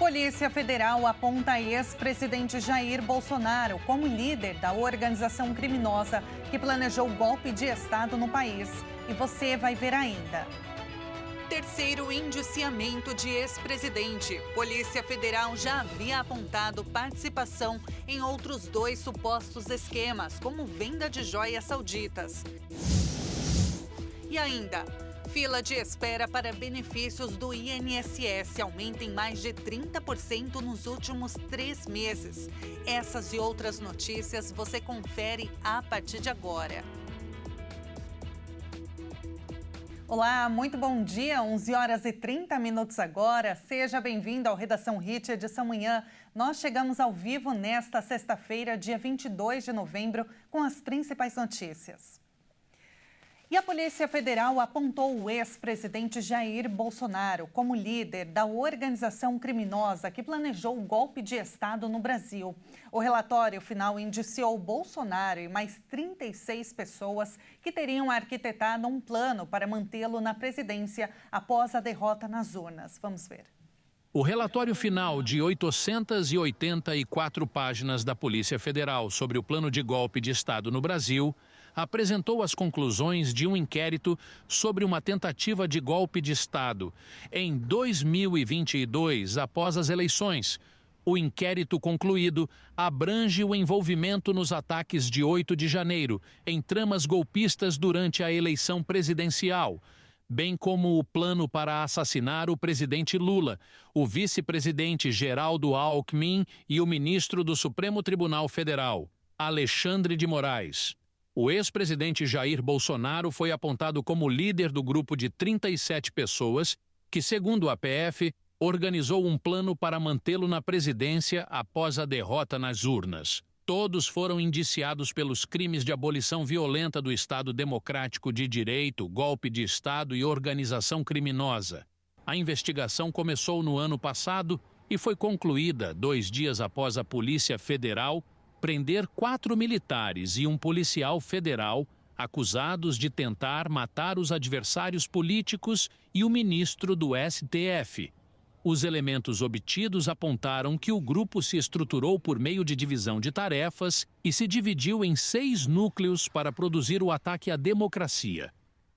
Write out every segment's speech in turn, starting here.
Polícia Federal aponta ex-presidente Jair Bolsonaro como líder da organização criminosa que planejou o golpe de Estado no país. E você vai ver ainda. Terceiro indiciamento de ex-presidente. Polícia Federal já havia apontado participação em outros 2 supostos esquemas, como venda de joias sauditas. E ainda, fila de espera para benefícios do INSS aumenta em mais de 30% nos últimos 3 meses. Essas e outras notícias você confere a partir de agora. Olá, muito bom dia, 11h30 agora. Seja bem-vindo ao Redação Hit, edição manhã. Nós chegamos ao vivo nesta sexta-feira, dia 22 de novembro, com as principais notícias. E a Polícia Federal apontou o ex-presidente Jair Bolsonaro como líder da organização criminosa que planejou o golpe de Estado no Brasil. O relatório final indiciou Bolsonaro e mais 36 pessoas que teriam arquitetado um plano para mantê-lo na presidência após a derrota nas urnas. Vamos ver. O relatório final de 884 páginas da Polícia Federal sobre o plano de golpe de Estado no Brasil apresentou as conclusões de um inquérito sobre uma tentativa de golpe de Estado em 2022, após as eleições. O inquérito concluído abrange o envolvimento nos ataques de 8 de janeiro, em tramas golpistas durante a eleição presidencial, bem como o plano para assassinar o presidente Lula, o vice-presidente Geraldo Alckmin e o ministro do Supremo Tribunal Federal, Alexandre de Moraes. O ex-presidente Jair Bolsonaro foi apontado como líder do grupo de 37 pessoas que, segundo a PF, organizou um plano para mantê-lo na presidência após a derrota nas urnas. Todos foram indiciados pelos crimes de abolição violenta do Estado Democrático de Direito, golpe de Estado e organização criminosa. A investigação começou no ano passado e foi concluída 2 dias após a Polícia Federal prender 4 militares e um policial federal acusados de tentar matar os adversários políticos e o ministro do STF. Os elementos obtidos apontaram que o grupo se estruturou por meio de divisão de tarefas e se dividiu em 6 núcleos para produzir o ataque à democracia.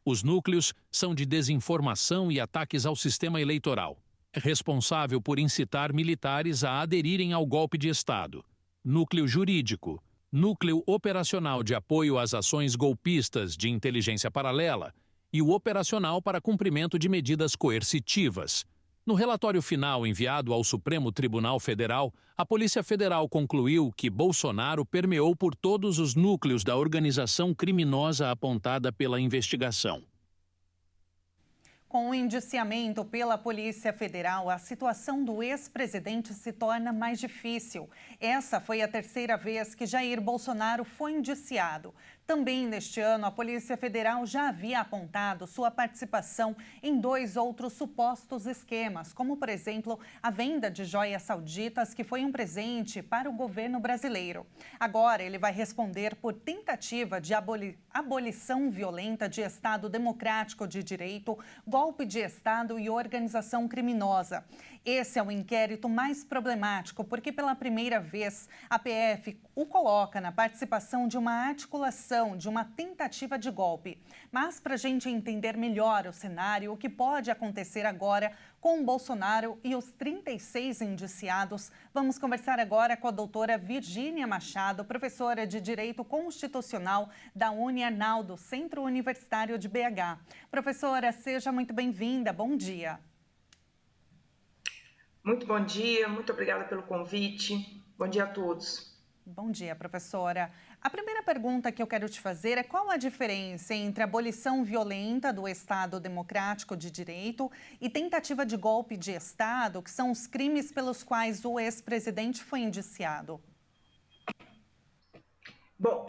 Os núcleos são de desinformação e ataques ao sistema eleitoral, responsável por incitar militares a aderirem ao golpe de Estado. Núcleo jurídico, núcleo operacional de apoio às ações golpistas de inteligência paralela e o operacional para cumprimento de medidas coercitivas. No relatório final enviado ao Supremo Tribunal Federal, a Polícia Federal concluiu que Bolsonaro permeou por todos os núcleos da organização criminosa apontada pela investigação. Com o indiciamento pela Polícia Federal, a situação do ex-presidente se torna mais difícil. Essa foi a 3ª vez que Jair Bolsonaro foi indiciado. Também neste ano, a Polícia Federal já havia apontado sua participação em 2 outros supostos esquemas, como, por exemplo, a venda de joias sauditas, que foi um presente para o governo brasileiro. Agora, ele vai responder por tentativa de abolição violenta de Estado Democrático de Direito, golpe de Estado e organização criminosa. Esse é o inquérito mais problemático, porque pela primeira vez a PF o coloca na participação de uma articulação, de uma tentativa de golpe. Mas para a gente entender melhor o cenário, o que pode acontecer agora com o Bolsonaro e os 36 indiciados, vamos conversar agora com a doutora Virgínia Machado, professora de Direito Constitucional da Uniarnaldo, Centro Universitário de BH. Professora, seja muito bem-vinda. Bom dia. Muito bom dia, muito obrigada pelo convite. Bom dia a todos. Bom dia, professora. A primeira pergunta que eu quero te fazer é qual a diferença entre abolição violenta do Estado Democrático de Direito e tentativa de golpe de Estado, que são os crimes pelos quais o ex-presidente foi indiciado? Bom,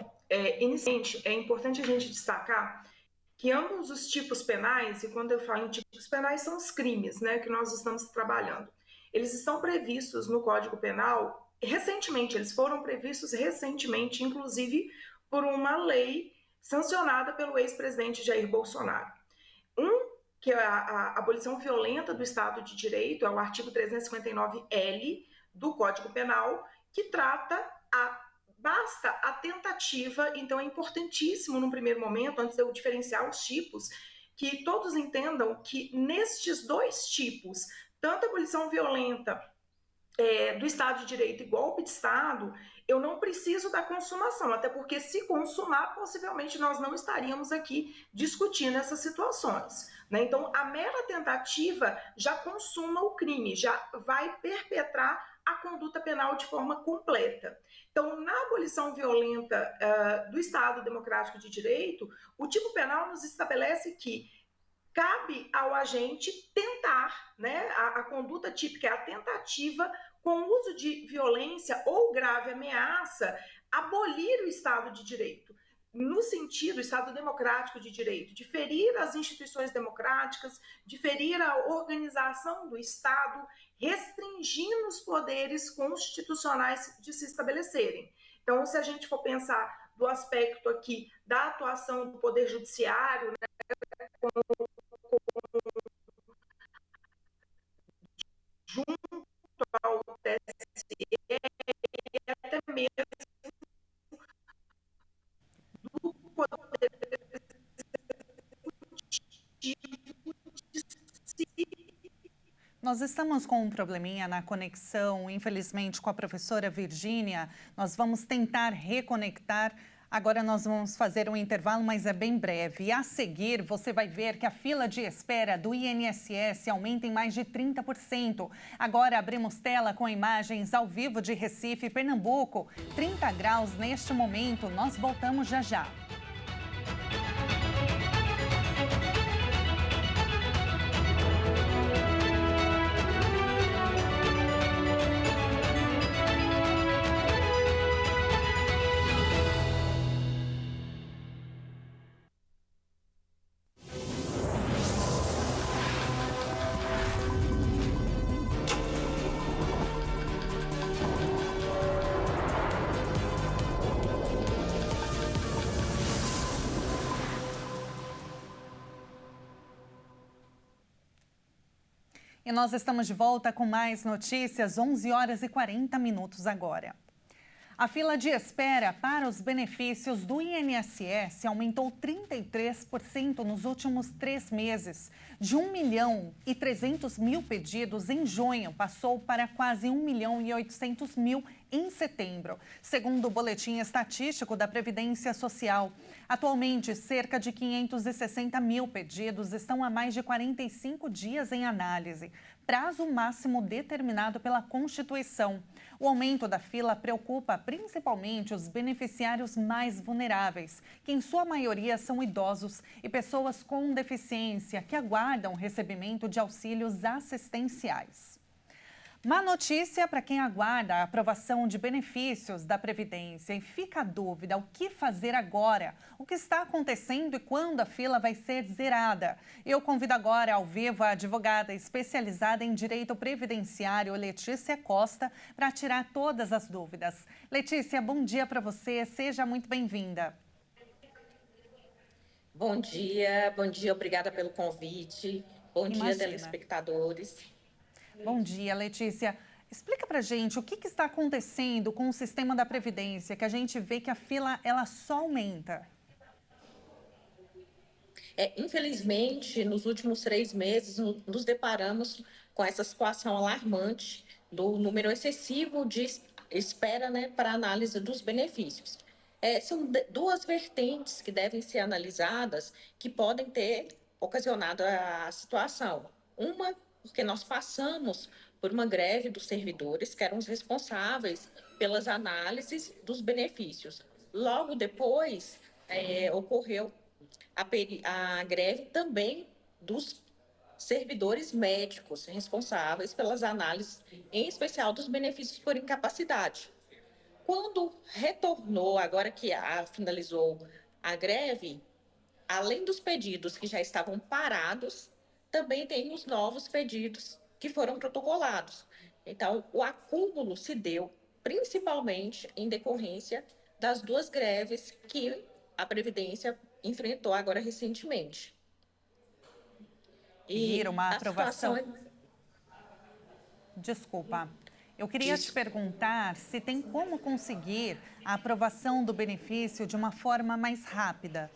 inicialmente é importante a gente destacar que ambos os tipos penais, e quando eu falo em tipos penais, são os crimes, né, que nós estamos trabalhando. Eles estão previstos no Código Penal recentemente, eles foram previstos recentemente, inclusive por uma lei sancionada pelo ex-presidente Jair Bolsonaro. Um que é a abolição violenta do Estado de Direito, é o artigo 359-L do Código Penal, que trata basta a tentativa, então é importantíssimo, num primeiro momento, antes de eu diferenciar os tipos, que todos entendam que nestes dois tipos, tanto a abolição violenta do Estado de Direito e golpe de Estado, eu não preciso da consumação, até porque se consumar, possivelmente nós não estaríamos aqui discutindo essas situações, né? Então, a mera tentativa já consuma o crime, já vai perpetrar a conduta penal de forma completa. Então, na abolição violenta do Estado Democrático de Direito, o tipo penal nos estabelece que cabe ao agente tentar, né? A conduta típica é a tentativa, com o uso de violência ou grave ameaça, abolir o Estado de Direito, no sentido, o Estado democrático de direito, de ferir as instituições democráticas, de ferir a organização do Estado, restringindo os poderes constitucionais de se estabelecerem. Então, se a gente for pensar do aspecto aqui da atuação do Poder Judiciário, né, junto ao TSE, até mesmo do Poder Nós estamos com um probleminha na conexão, infelizmente, com a professora Virgínia. Nós vamos tentar reconectar. Agora nós vamos fazer um intervalo, mas é bem breve. E a seguir, você vai ver que a fila de espera do INSS aumenta em mais de 30%. Agora abrimos tela com imagens ao vivo de Recife, Pernambuco. 30 graus neste momento. Nós voltamos já já. E nós estamos de volta com mais notícias, 11 horas e 40 minutos agora. A fila de espera para os benefícios do INSS aumentou 33% nos últimos 3 meses. De 1.300.000 pedidos em junho, passou para quase 1.800.000 em setembro, segundo o Boletim Estatístico da Previdência Social. Atualmente, cerca de 560.000 pedidos estão há mais de 45 dias em análise, prazo máximo determinado pela Constituição. O aumento da fila preocupa principalmente os beneficiários mais vulneráveis, que em sua maioria são idosos e pessoas com deficiência que aguardam o recebimento de auxílios assistenciais. Má notícia para quem aguarda a aprovação de benefícios da Previdência e fica a dúvida o que fazer agora, o que está acontecendo e quando a fila vai ser zerada. Eu convido agora ao vivo a advogada especializada em direito previdenciário, Letícia Costa, para tirar todas as dúvidas. Letícia, bom dia para você, seja muito bem-vinda. Bom dia, obrigada pelo convite. Bom dia, telespectadores. Bom dia, Letícia. Explica pra gente o que está acontecendo com o sistema da Previdência, que a gente vê que a fila ela só aumenta. Infelizmente, nos últimos 3 meses, nos deparamos com essa situação alarmante do número excessivo de espera, né, para análise dos benefícios. São duas vertentes que devem ser analisadas que podem ter ocasionado a situação. Uma, porque nós passamos por uma greve dos servidores, que eram os responsáveis pelas análises dos benefícios. Logo depois, ocorreu a greve também dos servidores médicos responsáveis pelas análises, em especial dos benefícios por incapacidade. Quando retornou, agora que finalizou a greve, além dos pedidos que já estavam parados, também tem os novos pedidos que foram protocolados. Então, o acúmulo se deu principalmente em decorrência das 2 greves que a Previdência enfrentou agora recentemente. conseguir uma aprovação... situação... Desculpa. Eu queria te perguntar se tem como conseguir a aprovação do benefício de uma forma mais rápida.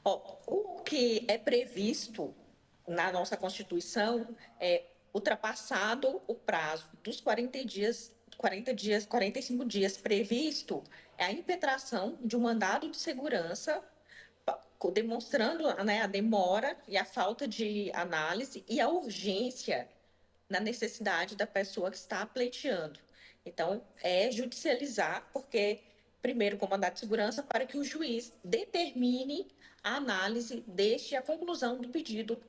O que é previsto na nossa Constituição é ultrapassado o prazo dos 45 dias previsto, é a impetração de um mandado de segurança demonstrando, né, a demora e a falta de análise e a urgência na necessidade da pessoa que está pleiteando. Então, é judicializar, porque, primeiro, com mandado de segurança, para que o juiz determine a análise, deixe a conclusão do pedido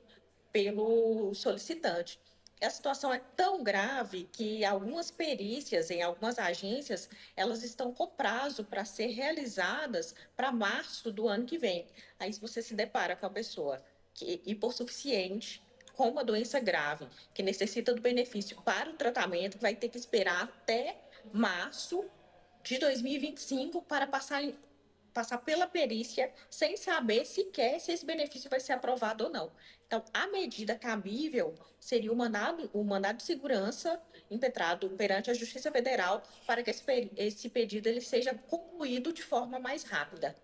pelo solicitante. A situação é tão grave que algumas perícias em algumas agências, elas estão com prazo para ser realizadas para março do ano que vem. Aí, se você se depara com a pessoa hipossuficiente, com uma doença grave, que necessita do benefício para o tratamento, vai ter que esperar até março de 2025 para passar pela perícia sem saber sequer se esse benefício vai ser aprovado ou não. Então, a medida cabível seria o mandado de segurança impetrado perante a Justiça Federal para que esse pedido ele seja concluído de forma mais rápida.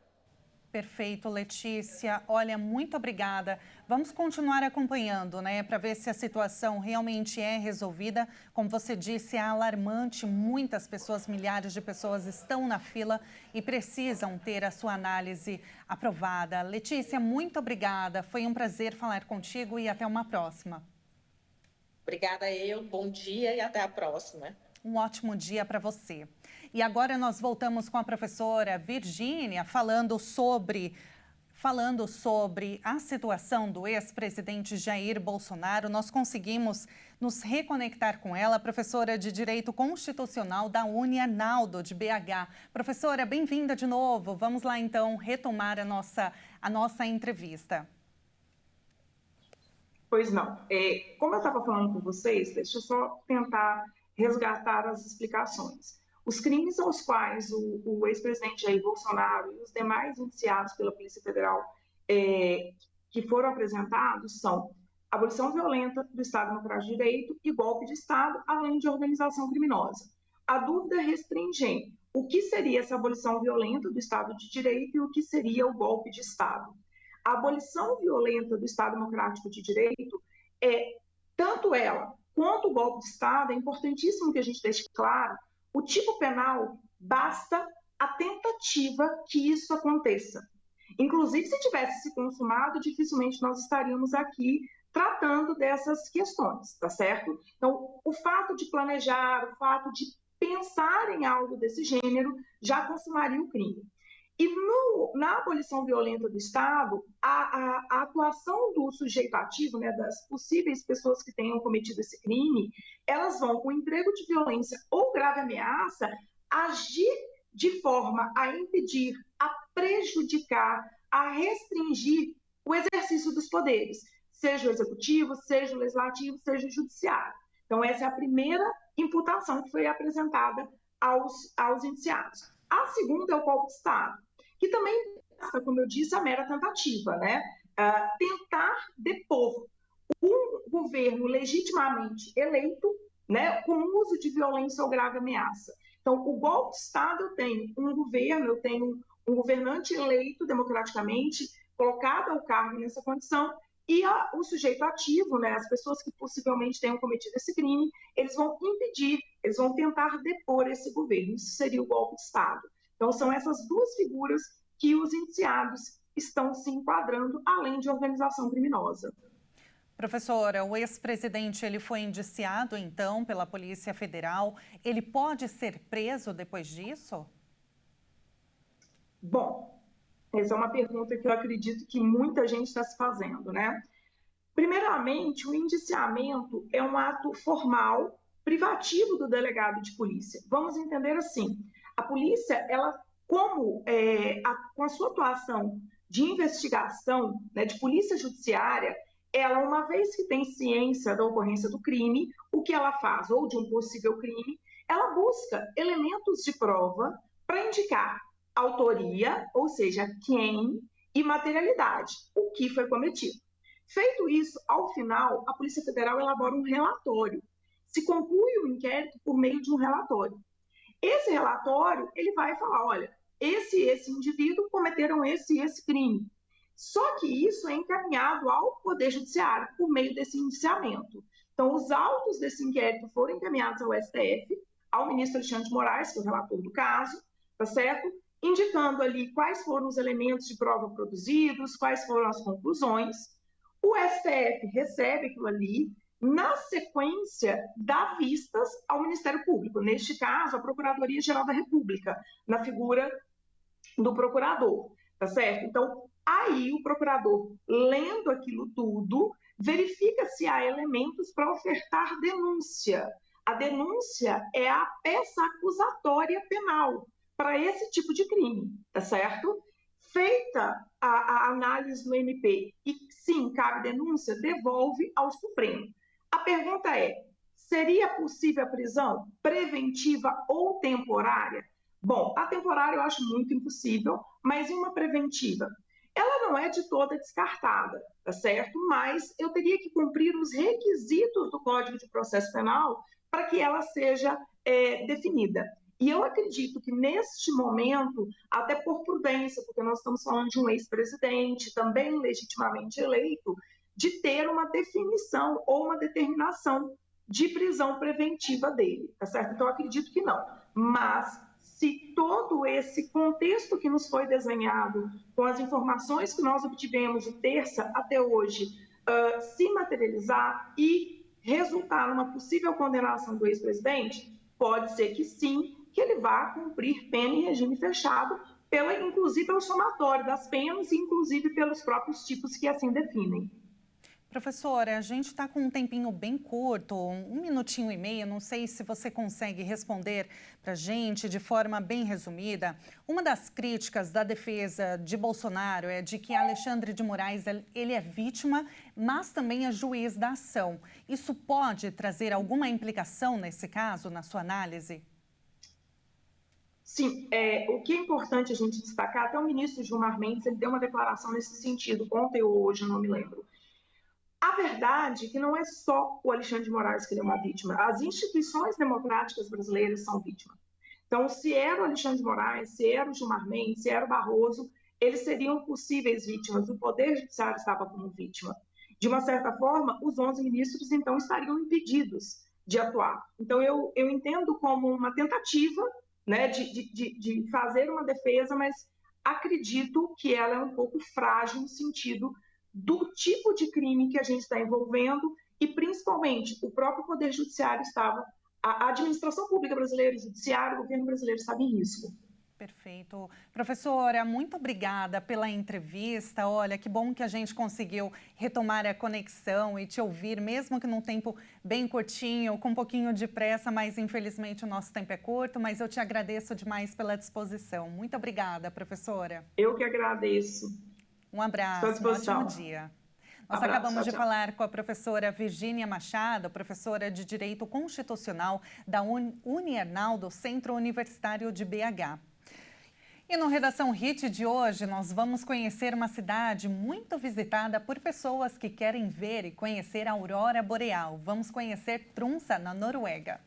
Perfeito, Letícia. Olha, muito obrigada. Vamos continuar acompanhando, né, para ver se a situação realmente é resolvida. Como você disse, é alarmante. Muitas pessoas, milhares de pessoas estão na fila e precisam ter a sua análise aprovada. Letícia, muito obrigada. Foi um prazer falar contigo e até uma próxima. Obrigada, bom dia e até a próxima. Um ótimo dia para você. E agora nós voltamos com a professora Virgínia falando sobre a situação do ex-presidente Jair Bolsonaro. Nós conseguimos nos reconectar com ela, professora de Direito Constitucional da Unianaldo de BH. Professora, bem-vinda de novo. Vamos lá, então, retomar a nossa entrevista. Pois não. Como eu estava falando com vocês, deixa eu só tentar resgatar as explicações. Os crimes aos quais o ex-presidente Jair Bolsonaro e os demais indiciados pela Polícia Federal que foram apresentados são abolição violenta do Estado Democrático de Direito e golpe de Estado, além de organização criminosa. A dúvida restringe o que seria essa abolição violenta do Estado de Direito e o que seria o golpe de Estado. A abolição violenta do Estado Democrático de Direito tanto ela quanto o golpe de Estado, é importantíssimo que a gente deixe claro, o tipo penal basta a tentativa que isso aconteça. Inclusive, se tivesse se consumado, dificilmente nós estaríamos aqui tratando dessas questões, tá certo? Então, o fato de planejar, o fato de pensar em algo desse gênero, já consumaria o crime. E na abolição violenta do Estado, a atuação do sujeito ativo, né, das possíveis pessoas que tenham cometido esse crime, elas vão, com emprego de violência ou grave ameaça, agir de forma a impedir, a prejudicar, a restringir o exercício dos poderes, seja o executivo, seja o legislativo, seja o judiciário. Então, essa é a primeira imputação que foi apresentada aos indiciados. A segunda é o golpe de Estado, que também, como eu disse, a mera tentativa, né? Tentar depor um governo legitimamente eleito, né, com uso de violência ou grave ameaça. Então, o golpe de Estado, eu tenho um governante eleito democraticamente, colocado ao cargo nessa condição, e o sujeito ativo, né, as pessoas que possivelmente tenham cometido esse crime, eles vão impedir, eles vão tentar depor esse governo. Isso seria o golpe de Estado. Então, são essas duas figuras que os indiciados estão se enquadrando, além de organização criminosa. Professora, o ex-presidente ele foi indiciado, então, pela Polícia Federal. Ele pode ser preso depois disso? Bom, essa é uma pergunta que eu acredito que muita gente está se fazendo, né? Primeiramente, o indiciamento é um ato formal, privativo do delegado de polícia. Vamos entender assim, a polícia, ela, com a sua atuação de investigação, né, de polícia judiciária, ela, uma vez que tem ciência da ocorrência do crime, o que ela faz, ou de um possível crime, ela busca elementos de prova para indicar autoria, ou seja, quem, e materialidade, o que foi cometido. Feito isso, ao final, a Polícia Federal elabora um relatório. Se conclui o inquérito por meio de um relatório. Esse relatório, ele vai falar, olha, esse indivíduo cometeram esse crime. Só que isso é encaminhado ao Poder Judiciário por meio desse indiciamento. Então, os autos desse inquérito foram encaminhados ao STF, ao ministro Alexandre de Moraes, que é o relator do caso, tá certo? Indicando ali quais foram os elementos de prova produzidos, quais foram as conclusões. O STF recebe aquilo ali, na sequência, dá vistas ao Ministério Público, neste caso, a Procuradoria-Geral da República, na figura do procurador, tá certo? Então, aí o procurador, lendo aquilo tudo, verifica se há elementos para ofertar denúncia. A denúncia é a peça acusatória penal para esse tipo de crime, tá certo? Feita a análise no MP e sim, cabe denúncia, devolve ao Supremo. A pergunta é, seria possível a prisão preventiva ou temporária? Bom, a temporária eu acho muito impossível, mas e uma preventiva? Ela não é de toda descartada, tá certo? Mas eu teria que cumprir os requisitos do Código de Processo Penal para que ela seja definida. E eu acredito que neste momento, até por prudência, porque nós estamos falando de um ex-presidente, também legitimamente eleito, de ter uma definição ou uma determinação de prisão preventiva dele, tá certo? Então, eu acredito que não. Mas, se todo esse contexto que nos foi desenhado, com as informações que nós obtivemos de terça até hoje, se materializar e resultar numa possível condenação do ex-presidente, pode ser que sim, que ele vá cumprir pena em regime fechado, inclusive pelo somatório das penas e inclusive pelos próprios tipos que assim definem. Professora, a gente está com um tempinho bem curto, 1 minutinho e meio, não sei se você consegue responder para a gente de forma bem resumida. Uma das críticas da defesa de Bolsonaro é de que Alexandre de Moraes ele é vítima, mas também é juiz da ação. Isso pode trazer alguma implicação nesse caso, na sua análise? Sim, o que é importante a gente destacar, até o ministro Gilmar Mendes ele deu uma declaração nesse sentido, ontem ou hoje, não me lembro. A verdade é que não é só o Alexandre de Moraes que ele é uma vítima, as instituições democráticas brasileiras são vítimas. Então, se era o Alexandre de Moraes, se era o Gilmar Mendes, se era o Barroso, eles seriam possíveis vítimas, o Poder Judiciário estava como vítima. De uma certa forma, os 11 ministros, então, estariam impedidos de atuar. Então, eu entendo como uma tentativa, né, de fazer uma defesa, mas acredito que ela é um pouco frágil no sentido do tipo de crime que a gente está envolvendo e, principalmente, o próprio Poder Judiciário estava, a administração pública brasileira, o Judiciário, o governo brasileiro estava em risco. Perfeito. Professora, muito obrigada pela entrevista. Olha, que bom que a gente conseguiu retomar a conexão e te ouvir, mesmo que num tempo bem curtinho, com um pouquinho de pressa, mas infelizmente o nosso tempo é curto, mas eu te agradeço demais pela disposição. Muito obrigada, professora. Eu que agradeço. Um abraço, um ótimo dia. Nós acabamos de falar com a professora Virgínia Machado, professora de Direito Constitucional da Uniarnaldo, Centro Universitário de BH. E no Redação HIT de hoje, nós vamos conhecer uma cidade muito visitada por pessoas que querem ver e conhecer a aurora boreal. Vamos conhecer Tromsø, na Noruega.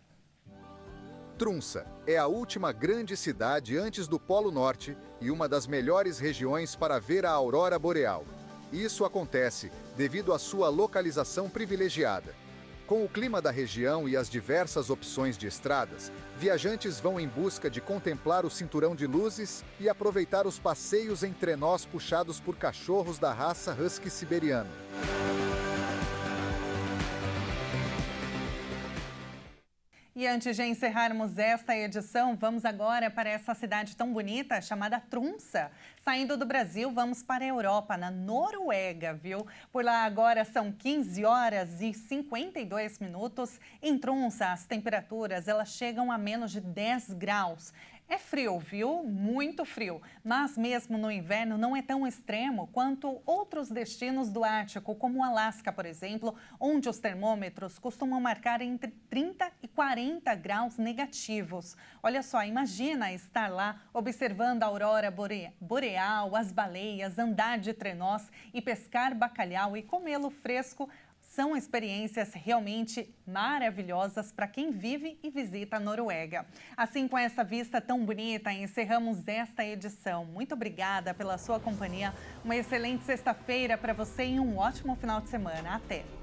Tromsø é a última grande cidade antes do Polo Norte e uma das melhores regiões para ver a aurora boreal. Isso acontece devido à sua localização privilegiada. Com o clima da região e as diversas opções de estradas, viajantes vão em busca de contemplar o cinturão de luzes e aproveitar os passeios em trenós puxados por cachorros da raça husky siberiano. E antes de encerrarmos esta edição, vamos agora para essa cidade tão bonita chamada Tromsø. Saindo do Brasil, vamos para a Europa, na Noruega, viu? Por lá agora são 15 horas e 52 minutos. Em Tromsø, as temperaturas elas chegam a menos de 10 graus. É frio, viu? Muito frio. Mas mesmo no inverno não é tão extremo quanto outros destinos do Ártico, como o Alasca, por exemplo, onde os termômetros costumam marcar entre 30 e 40 graus negativos. Olha só, imagina estar lá observando a aurora boreal, as baleias, andar de trenós e pescar bacalhau e comê-lo fresco. São experiências realmente maravilhosas para quem vive e visita a Noruega. Assim, com essa vista tão bonita, encerramos esta edição. Muito obrigada pela sua companhia. Uma excelente sexta-feira para você e um ótimo final de semana. Até!